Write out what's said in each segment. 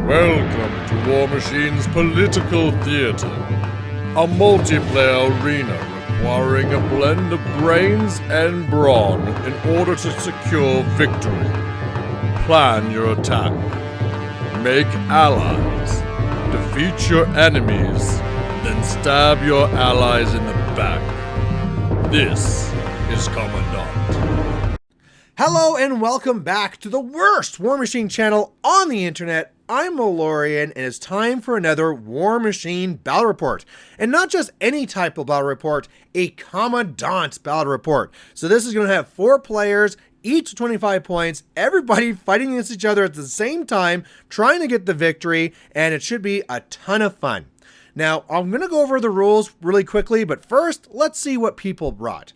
Welcome to Warmachine's Political Theater, a multiplayer arena requiring a blend of brains and brawn in order to secure victory. Plan your attack, make allies, defeat your enemies, then stab your allies in the back. This is Kommandant. Hello and welcome back to the worst Warmachine channel on the internet. I'm Molorian, and it's time for another Warmachine battle report. And not just any type of battle report, a Kommandant battle report. So this is going to have 4 players, each 25 points, everybody fighting against each other at the same time, trying to get the victory, and it should be a ton of fun. Now, I'm going to go over the rules really quickly, but first, let's see what people brought.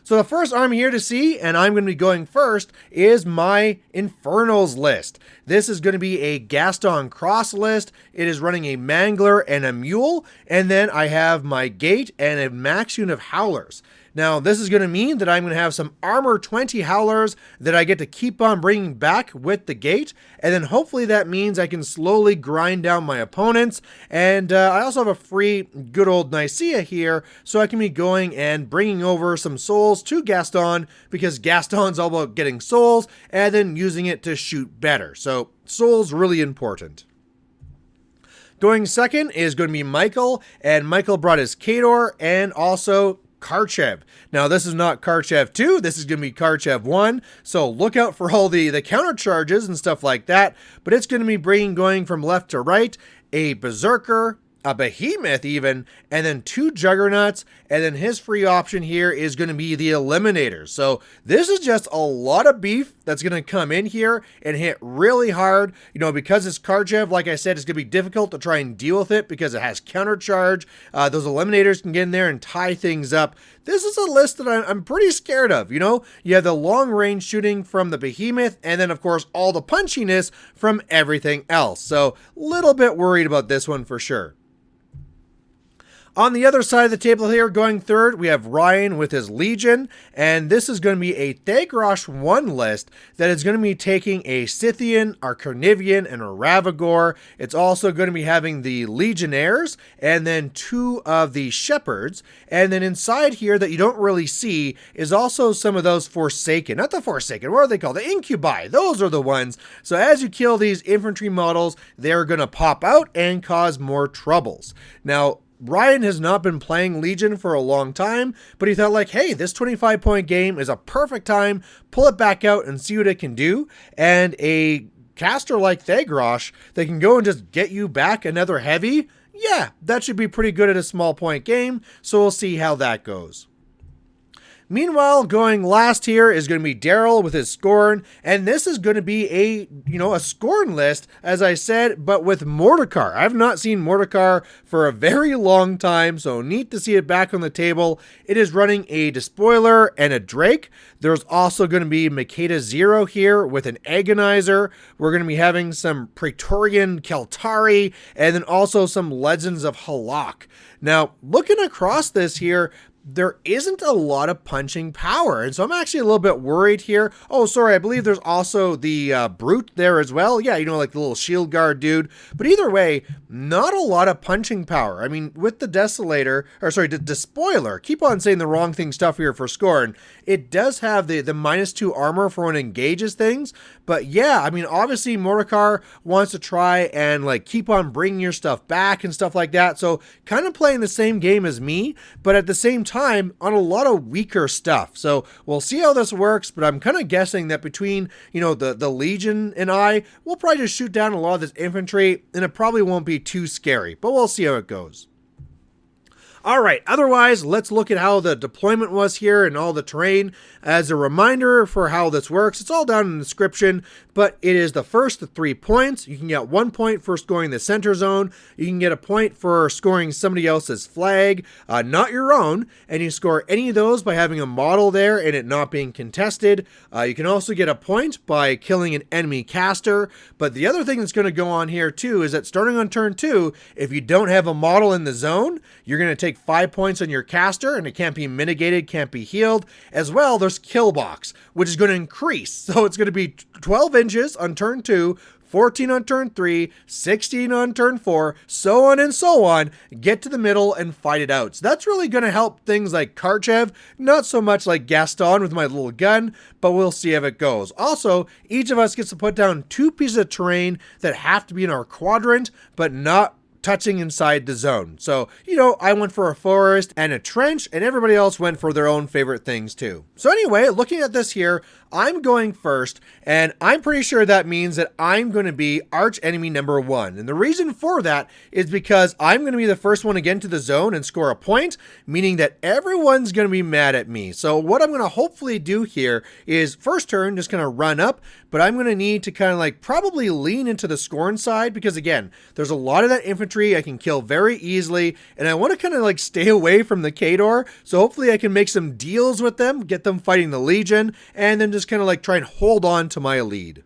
So the first army here to see, and I'm going to be going first, is my Infernals list. This is going to be a Gastone2 list. It is running a Mangler and a Mule, and then I have my Gate and a max unit of Howlers. Now, this is going to mean that I'm going to have some Armor 20 Howlers that I get to keep on bringing back with the Gate, and then hopefully that means I can slowly grind down my opponents, and I also have a free good old Nicaea here, so I can be going and bringing over some souls to Gastone, because Gastone's all about getting souls, and then using it to shoot better. So, souls really important. Going second is going to be Michael, and Michael brought his Khador, and also Karchev. Now, this is not Karchev2, this is going to be Karchev1, so look out for all the counter charges and stuff like that, but it's going to be going from left to right, a Berserker, a Behemoth even, and then 2 Juggernauts, and then his free option here is going to be the Eliminators. So this is just a lot of beef that's going to come in here and hit really hard. You know, because it's Karchev, like I said, it's going to be difficult to try and deal with it because it has counter charge. Those Eliminators can get in there and tie things up. This is a list that I'm pretty scared of. You know, you have the long range shooting from the Behemoth, and then of course all the punchiness from everything else. So a little bit worried about this one for sure. On the other side of the table here, going third, we have Ryan with his Legion, and this is going to be a Thagrosh1 list that is going to be taking a Scythian, a Carnivian, and a Ravagore. It's also going to be having the Legionnaires, and then 2 of the Shepherds, and then inside here that you don't really see is also some of those Forsaken. Not the Forsaken, what are they called? The Incubi. Those are the ones. So as you kill these infantry models, they're going to pop out and cause more troubles. Now, Ryan has not been playing Legion for a long time, but he thought like, hey, this 25-point game is a perfect time, pull it back out and see what it can do, and a caster like Thagrosh that can go and just get you back another heavy, yeah, that should be pretty good at a small point game, so we'll see how that goes. Meanwhile, going last here is going to be Daryl with his Scorn, and this is going to be a Scorn list, as I said, but with Mordikaar. I've not seen Mordikaar for a very long time, so neat to see it back on the table. It is running a Despoiler and a Drake. There's also going to be Makeda 0 here with an Agonizer. We're going to be having some Praetorian Keltari, and then also some Legends of Halak. Now, looking across this here, there isn't a lot of punching power, and so I'm actually a little bit worried here. Oh, sorry, I believe there's also the Brute there as well. Yeah, you know, like the little shield guard dude. But either way, not a lot of punching power. I mean, with the Desolator, or sorry, the Despoiler, keep on saying the wrong thing stuff here for Scorn. It does have the -2 armor for when it engages things, but yeah, I mean, obviously Mordikaar wants to try and like keep on bringing your stuff back and stuff like that, so kind of playing the same game as me, but at the same time on a lot of weaker stuff. So we'll see how this works, but I'm kind of guessing that between, you know, the Legion and we'll probably just shoot down a lot of this infantry, and it probably won't be too scary, but we'll see how it goes. All right, otherwise, let's look at how the deployment was here and all the terrain. As a reminder for how this works, it's all down in the description, but it is the first 3 points. You can get 1 point for scoring the center zone. You can get a point for scoring somebody else's flag, not your own, and you score any of those by having a model there and it not being contested. You can also get a point by killing an enemy caster, but the other thing that's going to go on here too is that starting on turn 2, if you don't have a model in the zone, you're going to take 5 points on your caster, and it can't be mitigated, can't be healed. As well, there's kill box, which is going to increase. So it's going to be 12 inches on turn 2, 14 on turn 3, 16 on turn 4, so on and so on, get to the middle and fight it out. So that's really going to help things like Karchev, not so much like Gastone with my little gun, but we'll see how it goes. Also, each of us gets to put down 2 pieces of terrain that have to be in our quadrant, but not touching inside the zone. So, I went for a forest and a trench, and everybody else went for their own favorite things too. So anyway, looking at this here, I'm going first, and I'm pretty sure that means that I'm going to be arch enemy number 1. And the reason for that is because I'm going to be the first one to get into the zone and score a point, meaning that everyone's going to be mad at me. So what I'm going to hopefully do here is first turn, just kind of run up, but I'm going to need to kind of like probably lean into the scorn side because again, there's a lot of that infantry I can kill very easily, and I want to kind of like stay away from the Khador, so hopefully I can make some deals with them, get them fighting the Legion, and then just kind of like try and hold on to my lead.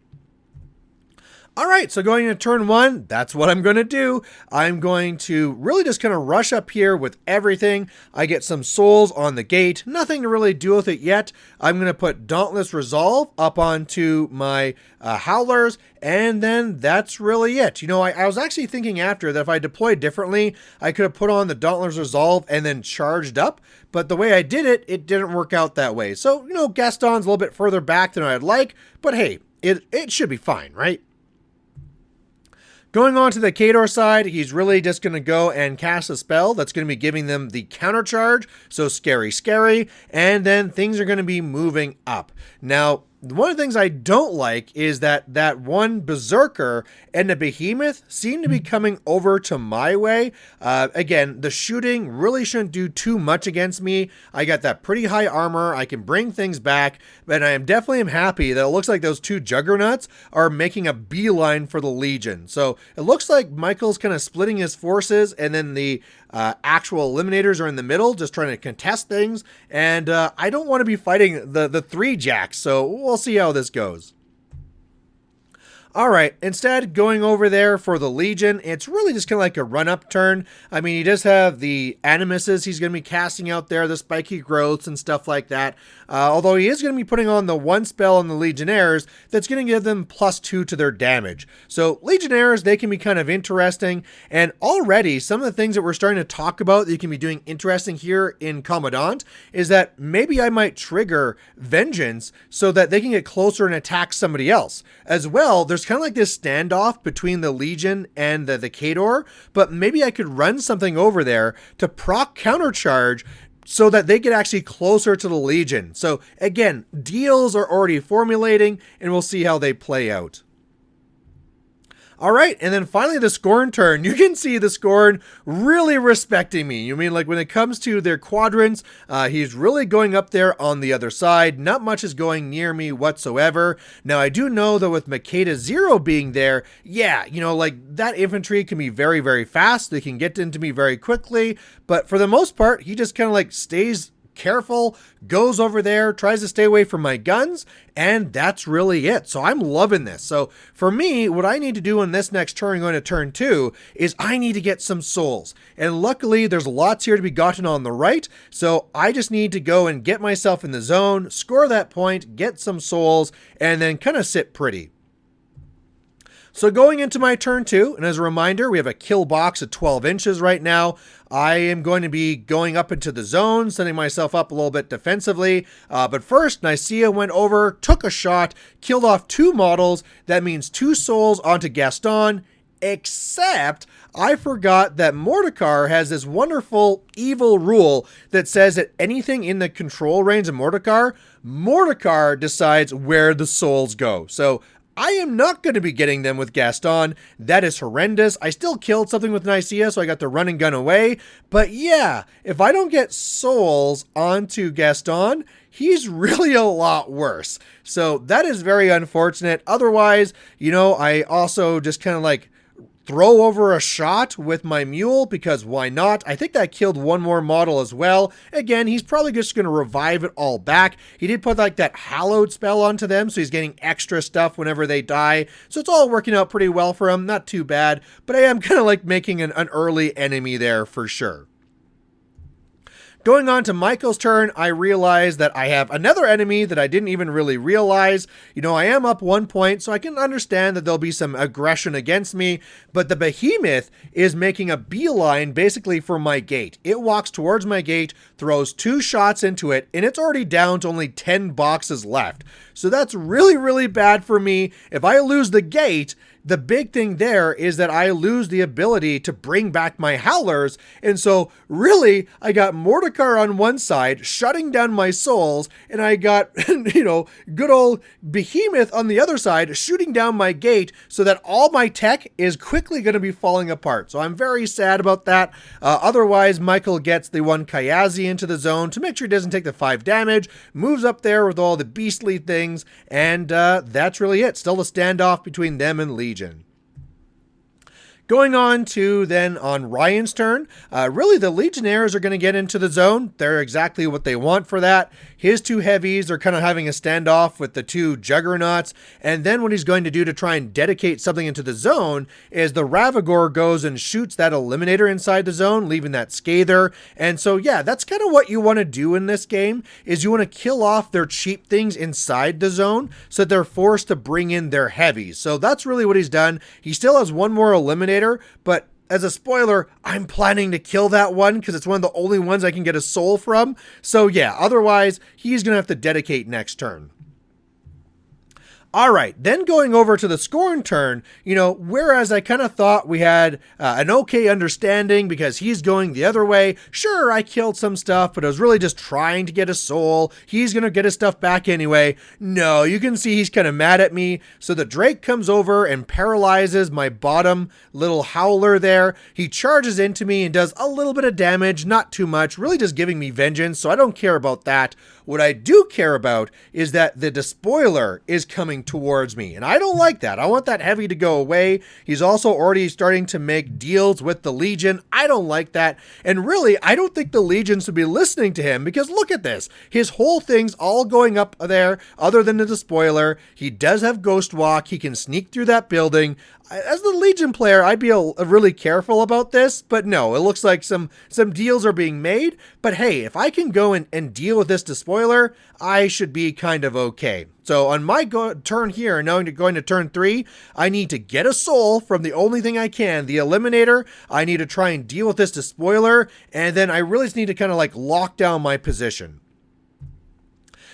Alright, so going into turn 1, that's what I'm going to do. I'm going to really just kind of rush up here with everything. I get some souls on the gate, nothing to really do with it yet. I'm going to put Dauntless Resolve up onto my Howlers, and then that's really it. I was actually thinking after that if I deployed differently, I could have put on the Dauntless Resolve and then charged up, but the way I did it, it didn't work out that way. So, Gaston's a little bit further back than I'd like, but hey, it should be fine, right? Going on to the Khador side, he's really just going to go and cast a spell that's going to be giving them the counter charge, so scary, scary, and then things are going to be moving up. Now, one of the things I don't like is that one Berserker and the Behemoth seem to be coming over to my way. Again, the shooting really shouldn't do too much against me. I got that pretty high armor. I can bring things back, but I am definitely happy that it looks like those 2 Juggernauts are making a beeline for the Legion. So it looks like Michael's kind of splitting his forces, and then the actual Eliminators are in the middle, just trying to contest things, and I don't want to be fighting the 3 Jacks, so we'll see how this goes. Alright, instead going over there for the Legion, it's really just kind of like a run-up turn. I mean, he does have the Animuses he's going to be casting out there, the spiky growths and stuff like that. Although he is going to be putting on the 1 spell on the Legionnaires that's going to give them +2 to their damage. So Legionnaires, they can be kind of interesting, and already some of the things that we're starting to talk about that you can be doing interesting here in Kommandant is that maybe I might trigger Vengeance so that they can get closer and attack somebody else. As well, there's kind of like this standoff between the Legion and the Khador, but maybe I could run something over there to proc countercharge so that they get actually closer to the Legion. So again, deals are already formulating, and we'll see how they play out. All right, and then finally the Scorn turn. You can see the Scorn really respecting me. You mean like when it comes to their quadrants, he's really going up there on the other side. Not much is going near me whatsoever. Now, I do know that with Makeda 0 being there, yeah, like that infantry can be very, very fast. They can get into me very quickly, but for the most part, he just kind of like stays careful, goes over there, tries to stay away from my guns, and that's really it. So I'm loving this. So for me, what I need to do in this next turn, going to turn 2, is I need to get some souls. And luckily, there's lots here to be gotten on the right, so I just need to go and get myself in the zone, score that point, get some souls, and then kind of sit pretty. So going into my turn 2, and as a reminder, we have a kill box at 12 inches right now. I am going to be going up into the zone, setting myself up a little bit defensively. But first, Nicaea went over, took a shot, killed off 2 models. That means 2 souls onto Gastone, except I forgot that Mordikaar has this wonderful evil rule that says that anything in the control range of Mordikaar decides where the souls go. So I am not going to be getting them with Gastone. That is horrendous. I still killed something with Nicaea, so I got the run and gun away. But yeah, if I don't get souls onto Gastone, he's really a lot worse. So that is very unfortunate. Otherwise, I also just kind of like throw over a shot with my mule, because why not? I think that killed 1 more model as well. Again, he's probably just going to revive it all back. He did put like that hallowed spell onto them, so he's getting extra stuff whenever they die. So it's all working out pretty well for him. Not too bad, but I am kind of like making an early enemy there for sure. Going on to Michael's turn, I realize that I have another enemy that I didn't even really realize. You know, I am up 1 point, so I can understand that there'll be some aggression against me, but the behemoth is making a beeline basically for my gate. It walks towards my gate, throws 2 shots into it, and it's already down to only 10 boxes left. So that's really, really bad for me. If I lose the gate, the big thing there is that I lose the ability to bring back my howlers. And so really, I got Mordikaar on one side, shutting down my souls, and I got, you know, good old behemoth on the other side, shooting down my gate so that all my tech is quickly going to be falling apart. So I'm very sad about that. Otherwise, Michael gets the 1 Kayazi into the zone to make sure he doesn't take the 5 damage, moves up there with all the beastly things, and that's really it. Still a standoff between them and Legion. Going on to then on Ryan's turn, really the Legionnaires are going to get into the zone. They're exactly what they want for that. His 2 heavies are kind of having a standoff with the 2 juggernauts. And then what he's going to do to try and dedicate something into the zone is the Ravagore goes and shoots that Eliminator inside the zone, leaving that Scather. And so, yeah, that's kind of what you want to do in this game, is you want to kill off their cheap things inside the zone so that they're forced to bring in their heavies. So that's really what he's done. He still has 1 more Eliminator, but as a spoiler, I'm planning to kill that one because it's one of the only ones I can get a soul from. So yeah, otherwise, he's going to have to dedicate next turn. All right, then going over to the Scorn turn, you know, whereas I kind of thought we had an okay understanding because he's going the other way. Sure, I killed some stuff, but I was really just trying to get a soul. He's going to get his stuff back anyway. No, you can see he's kind of mad at me. So the Drake comes over and paralyzes my bottom little howler there. He charges into me and does a little bit of damage, not too much, really just giving me vengeance, so I don't care about that. What I do care about is that the Despoiler is coming towards me, and I don't like that. I want that heavy to go away. He's also already starting to make deals with the Legion. I don't like that, and really, I don't think the Legion should be listening to him, because look at this. His whole thing's all going up there, other than the Despoiler. He does have Ghost Walk. He can sneak through that building. As the Legion player, I'd be really careful about this, but no, it looks like some deals are being made. But hey, if I can go and deal with this Despoiler, I should be kind of okay. So on my turn here, now going to turn 3, I need to get a soul from the only thing I can, the Eliminator. I need to try and deal with this Despoiler, and then I really just need to kind of like lock down my position.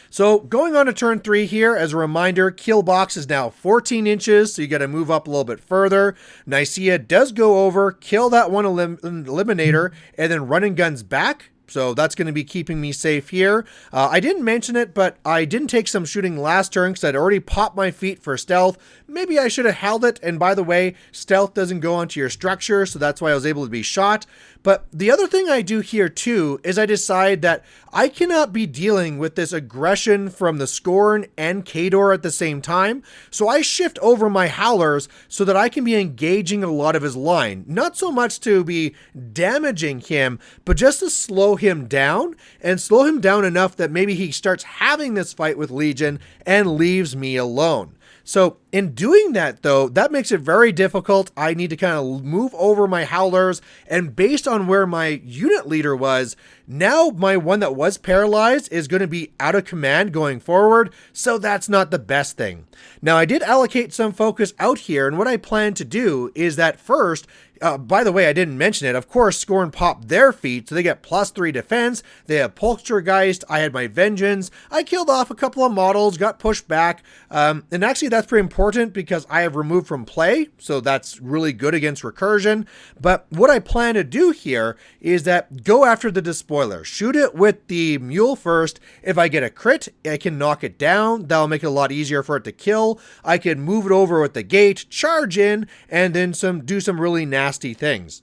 So going on to turn 3 here, as a reminder, kill box is now 14 inches, so you got to move up a little bit further. Nicaea does go over, kill that one Eliminator, and then run and guns back. So that's going to be keeping me safe here. I didn't mention it, but I didn't take some shooting last turn because I'd already popped my feet for stealth. Maybe I should have held it. And by the way, stealth doesn't go onto your structure, so that's why I was able to be shot. But the other thing I do here too is I decide that I cannot be dealing with this aggression from the Scorn and Khador at the same time. So I shift over my howlers so that I can be engaging a lot of his line. Not so much to be damaging him, but just to slow him down, and slow him down enough that maybe he starts having this fight with Legion and leaves me alone. So in doing that, though, that makes it very difficult. I need to kind of move over my howlers, and based on where my unit leader was, now my one that was paralyzed is going to be out of command going forward, so that's not the best thing. Now, I did allocate some focus out here, and what I plan to do is that first, by the way, I didn't mention it. Of course, Scorn popped their feet, so they get +3 defense. They have Poltergeist. I had my Vengeance. I killed off a couple of models, got pushed back. And actually, that's pretty important because I have removed from play, so that's really good against recursion. But what I plan to do here is that go after the Despoiler. Shoot it with the Mule first. If I get a crit, I can knock it down. That'll make it a lot easier for it to kill. I can move it over with the gate, charge in, and then do some really nasty things.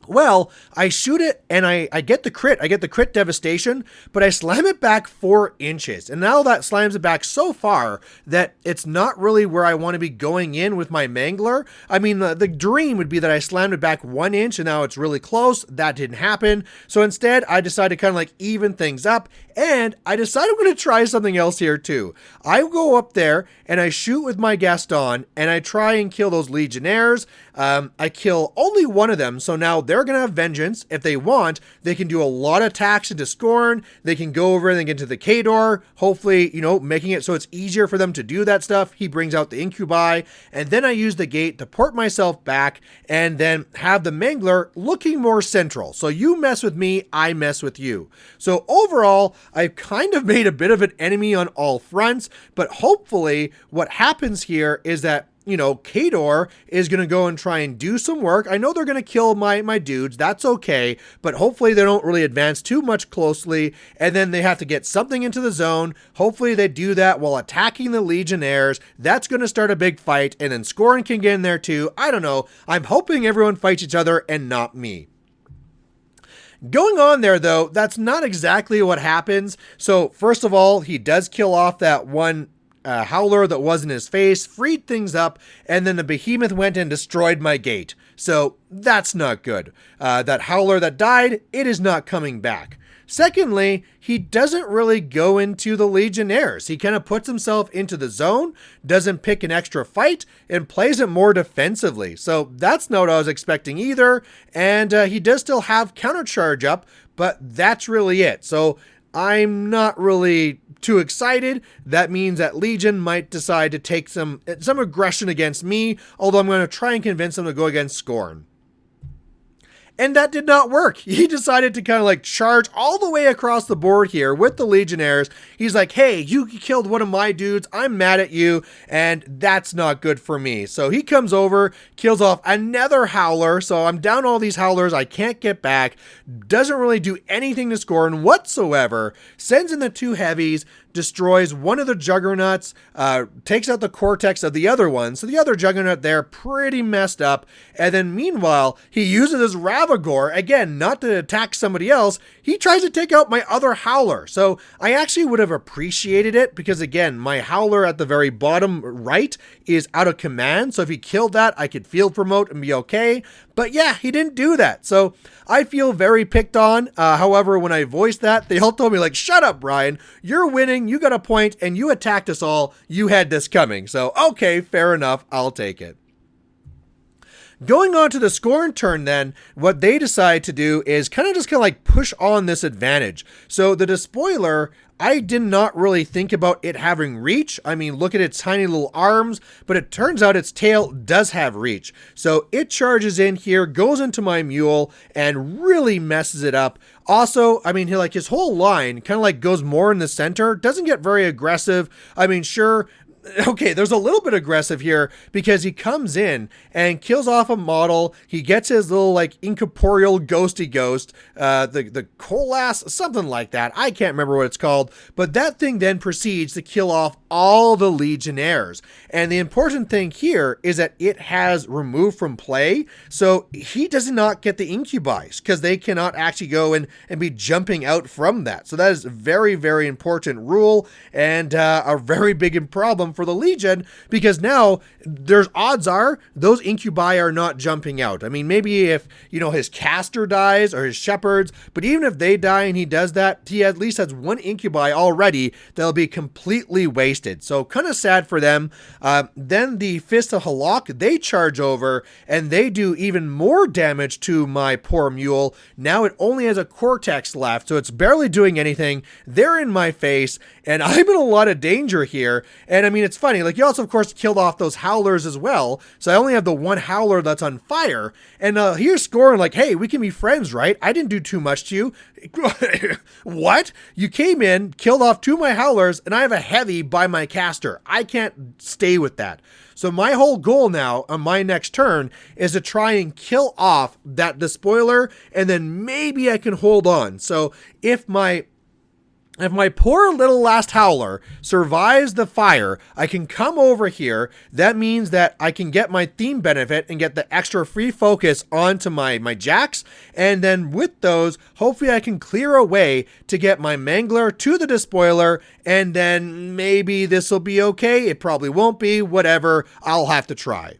Well, I shoot it and I get the crit. I get the crit devastation, but I slam it back 4 inches. And now that slams it back so far that it's not really where I want to be going in with my Mangler. I mean, the dream would be that I slammed it back 1 inch and now it's really close. That didn't happen. So instead, I decided to kind of like even things up, and I decided I'm going to try something else here too. I go up there and I shoot with my Gastone and I try and kill those Legionnaires. I kill only one of them, so now they're they're going to have vengeance. If they want, they can do a lot of attacks into Scorn. They can go over and get into the Khador, hopefully, you know, making it so it's easier for them to do that stuff. He brings out the Incubi, and then I use the gate to port myself back and then have the Mangler looking more central. So you mess with me, I mess with you. So overall, I've kind of made a bit of an enemy on all fronts, but hopefully what happens here is that, you know, Khador is going to go and try and do some work. I know they're going to kill my dudes. That's okay. But hopefully they don't really advance too much closely. And then they have to get something into the zone. Hopefully they do that while attacking the Legionnaires. That's going to start a big fight. And then Scorn can get in there too. I don't know. I'm hoping everyone fights each other and not me. Going on there, though, that's not exactly what happens. So first of all, he does kill off that one Howler that was in his face, freed things up, and then the Behemoth went and destroyed my gate. So that's not good. That Howler that died, it is not coming back. Secondly, he doesn't really go into the Legionnaires. He kind of puts himself into the zone, doesn't pick an extra fight, and plays it more defensively. So that's not what I was expecting either. And he does still have countercharge up, but that's really it. So I'm not really too excited. That means that Legion might decide to take some aggression against me, although I'm going to try and convince them to go against Scorn. And that did not work. He decided to kind of like charge all the way across the board here with the Legionnaires. He's like, hey, you killed one of my dudes. I'm mad at you. And that's not good for me. So he comes over, kills off another Howler. So I'm down all these Howlers. I can't get back. Doesn't really do anything to Scorn whatsoever. Sends in the two heavies. Destroys one of the Juggernauts, takes out the cortex of the other one. So the other Juggernaut there, pretty messed up. And then meanwhile, he uses his Ravagore, again, not to attack somebody else. He tries to take out my other Howler. So I actually would have appreciated it because, again, my Howler at the very bottom right is out of command. So if he killed that, I could field promote and be okay. But yeah, he didn't do that. So I feel very picked on. However, when I voiced that, they all told me like, shut up, Brian, you're winning. You got a point and you attacked us all. You had this coming. So, okay, fair enough. I'll take it. Going on to the Scorn turn then, what they decide to do is kind of like push on this advantage. So the Despoiler, I did not really think about it having reach. I mean, look at its tiny little arms, but it turns out its tail does have reach. So it charges in here, goes into my mule, and really messes it up. Also, I mean, like his whole line kind of like goes more in the center, doesn't get very aggressive. I mean, sure, okay, there's a little bit aggressive here because he comes in and kills off a model. He gets his little like incorporeal ghosty ghost, the Colas, something like that. I can't remember what it's called, but that thing then proceeds to kill off all the Legionnaires. And the important thing here is that it has removed from play. So he does not get the Incubis because they cannot actually go and be jumping out from that. So that is a very, very important rule and a very big problem for the Legion, because now there's odds are those Incubi are not jumping out. I mean, maybe if, you know, his caster dies or his shepherds, but even if they die and he does that, he at least has one Incubi already that'll be completely wasted. So kind of sad for them. Then the Fist of Halak, they charge over and they do even more damage to my poor mule. Now it only has a cortex left, so it's barely doing anything. They're in my face and I'm in a lot of danger here. And I mean, it's funny, like you also of course killed off those Howlers as well, so I only have the one Howler that's on fire, and here's Scorn like, hey, we can be friends, right? I didn't do too much to you. What? You came in, killed off two of my Howlers, and I have a heavy by my caster. I can't stay with that. So my whole goal now on my next turn is to try and kill off that Despoiler, and then maybe I can hold on. So if my poor little last Howler survives the fire, I can come over here. That means that I can get my theme benefit and get the extra free focus onto my jacks. And then with those, hopefully I can clear a way to get my Mangler to the Despoiler. And then maybe this will be okay. It probably won't be. Whatever. I'll have to try.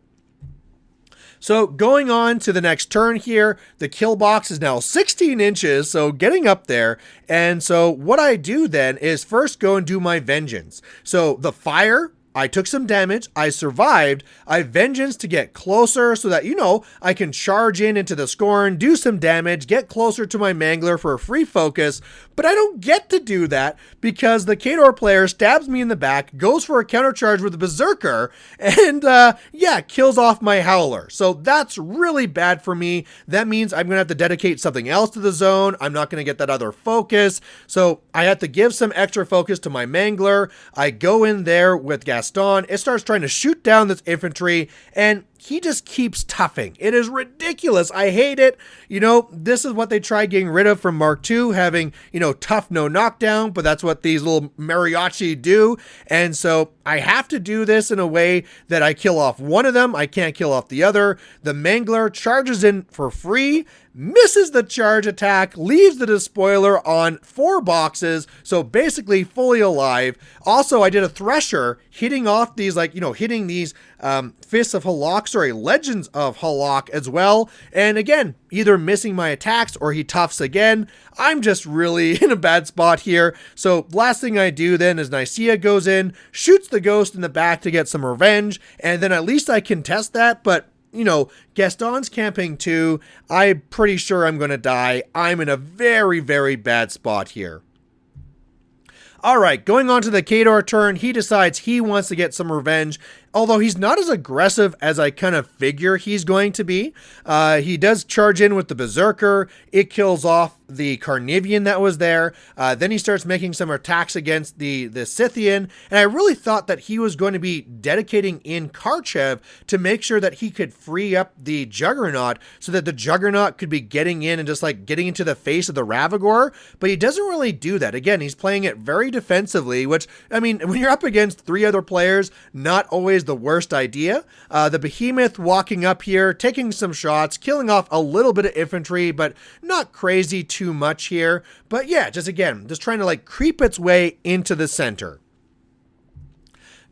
So going on to the next turn here, the kill box is now 16 inches, so getting up there. And so what I do then is first go and do my vengeance. So the fire, I took some damage, I survived, I Vengeance to get closer so that, I can charge into the Scorn, do some damage, get closer to my Mangler for a free focus, but I don't get to do that because the Khador player stabs me in the back, goes for a countercharge with the Berserker, and kills off my Howler. So that's really bad for me. That means I'm going to have to dedicate something else to the zone. I'm not going to get that other focus. So I have to give some extra focus to my Mangler. I go in there with Gastone. It starts trying to shoot down this infantry, and he just keeps toughing. It is ridiculous. I hate it. This is what they tried getting rid of from Mark II, having, tough no knockdown, but that's what these little mariachi do. And so I have to do this in a way that I kill off one of them. I can't kill off the other. The Mangler charges in for free, misses the charge attack, leaves the despoiler on 4 boxes, so basically fully alive. Also, I did a Thresher, hitting off these, hitting these Fists of Halak, Legends of Halak as well. And again, either missing my attacks or he toughs again. I'm just really in a bad spot here. So last thing I do then is Nicaea goes in, shoots the ghost in the back to get some revenge, and then at least I contest that, but Gastone's camping too. I'm pretty sure I'm going to die. I'm in a very, very bad spot here. All right, going on to the Khador turn, he decides he wants to get some revenge, although he's not as aggressive as I kind of figure he's going to be. He does charge in with the Berserker. It kills off the Carnivian that was there. Then he starts making some attacks against the Scythian, and I really thought that he was going to be dedicating in Karchev to make sure that he could free up the Juggernaut so that the Juggernaut could be getting in and just getting into the face of the Ravagore, but he doesn't really do that. Again, he's playing it very defensively, which, when you're up against 3 other players, not always the worst idea. The Behemoth walking up here, taking some shots, killing off a little bit of infantry, but not crazy too much here. But yeah, just trying to creep its way into the center.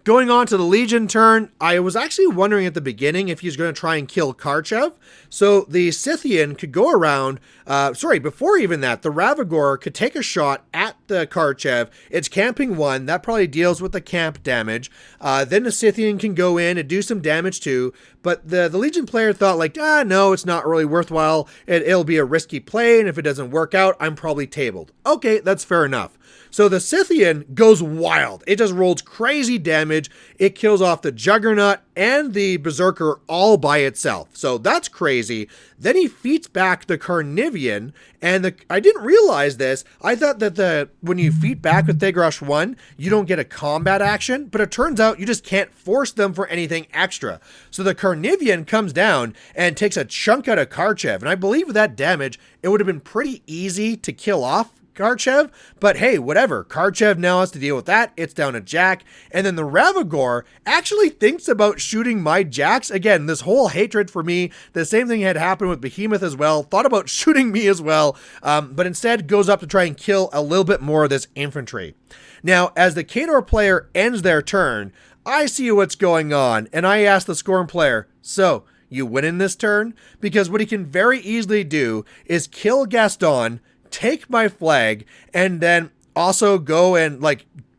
Going on to the Legion turn, I was actually wondering at the beginning if he's going to try and kill Karchev. So the Scythian could go around, before even that, the Ravagore could take a shot at the Karchev. It's camping 1, that probably deals with the camp damage. Then the Scythian can go in and do some damage too, but the Legion player thought no, it's not really worthwhile. It'll be a risky play, and if it doesn't work out, I'm probably tabled. Okay, that's fair enough. So the Scythian goes wild. It just rolls crazy damage. It kills off the Juggernaut and the Berserker all by itself. So that's crazy. Then he feats back the Carnivian, and I didn't realize this. I thought that when you feat back with Thagrosh1, you don't get a combat action, but it turns out you just can't force them for anything extra. So the Carnivian comes down and takes a chunk out of Karchev, and I believe with that damage, it would have been pretty easy to kill off Karchev, but hey, whatever. Karchev now has to deal with that. It's down to Jack. And then the Ravagore actually thinks about shooting my Jacks. Again, this whole hatred for me, the same thing had happened with Behemoth as well. Thought about shooting me as well, but instead goes up to try and kill a little bit more of this infantry. Now, as the Khador player ends their turn, I see what's going on, and I ask the Scorn player, so, you win in this turn? Because what he can very easily do is kill Gastone, take my flag, and then also go and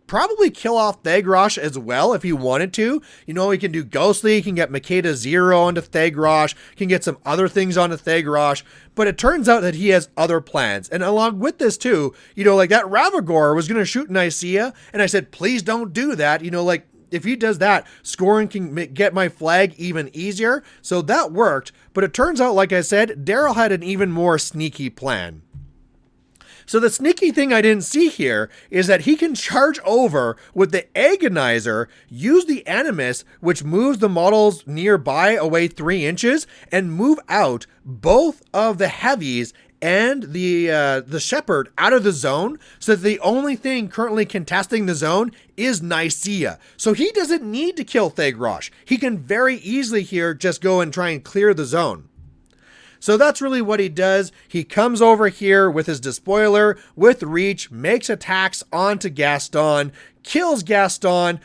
probably kill off Thagrosh as well if he wanted to. He can do Ghostly, he can get Makeda 0 onto Thagrosh, can get some other things onto Thagrosh, but it turns out that he has other plans. And along with this too, that Ravagore was going to shoot Nicaea, and I said, please don't do that. If he does that, Scoring can get my flag even easier. So that worked, but it turns out, like I said, Daryl had an even more sneaky plan. So the sneaky thing I didn't see here is that he can charge over with the Agonizer, use the Animus, which moves the models nearby away 3 inches, and move out both of the heavies and the Shepherd out of the zone, so that the only thing currently contesting the zone is Nicaea. So he doesn't need to kill Thagrosh. He can very easily here just go and try and clear the zone. So that's really what he does. He comes over here with his Despoiler, with Reach, makes attacks onto Gastone, kills Gastone.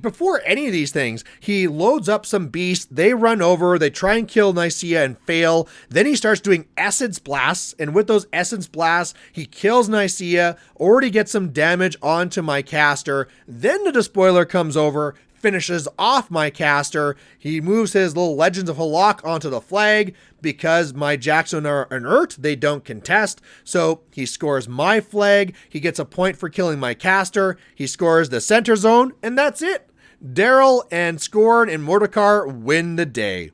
Before any of these things, he loads up some beasts. They run over, they try and kill Nicaea and fail. Then he starts doing Essence Blasts, and with those Essence Blasts, he kills Nicaea, already gets some damage onto my caster. Then the Despoiler comes over, finishes off my caster. He moves his little Legends of Halak onto the flag. Because my Jackson are inert, they don't contest. So he scores my flag. He gets a point for killing my caster. He scores the center zone, and that's it. Daryl and Scorn and Mordikaar win the day.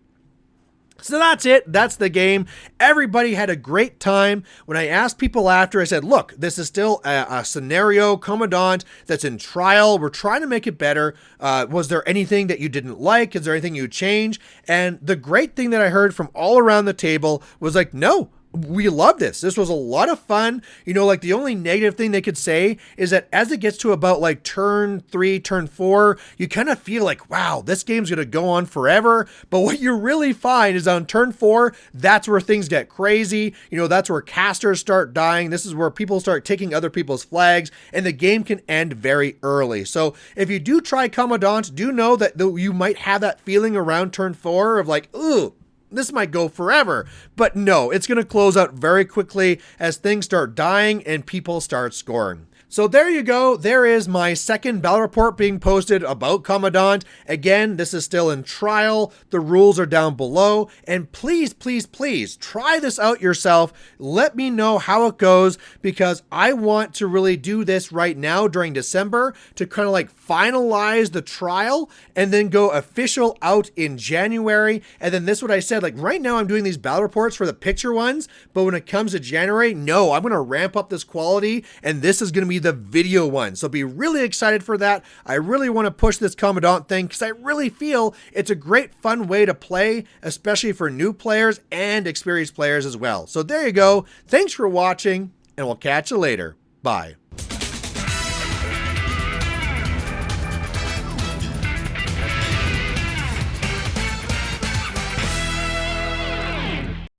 So that's it. That's the game. Everybody had a great time. When I asked people after, I said, look, this is still a scenario Commandant that's in trial. We're trying to make it better. Was there anything that you didn't like? Is there anything you'd change? And the great thing that I heard from all around the table was like, no, we love this. This was a lot of fun. You know, like the only negative thing they could say is that as it gets to about like turn 3, turn 4, you kind of feel like, wow, this game's going to go on forever. But what you really find is on turn 4, that's where things get crazy. You know, that's where casters start dying. This is where people start taking other people's flags, and the game can end very early. So if you do try Commandant, do know that you might have that feeling around turn 4 of like, ooh, this might go forever. But no, it's going to close out very quickly as things start dying and people start scoring. So there you go. There is my second battle report being posted about Kommandant. Again, this is still in trial. The rules are down below. And please, please, please try this out yourself. Let me know how it goes, because I want to really do this right now during December to kind of like finalize the trial and then go official out in January. And then this is what I said, like right now I'm doing these battle reports for the picture ones, but when it comes to January, no, I'm going to ramp up this quality, and this is going to be the video one. So be really excited for that. I really want to push this Kommandant thing because I really feel it's a great fun way to play, especially for new players and experienced players as well. So there you go. Thanks for watching, and we'll catch you later. Bye.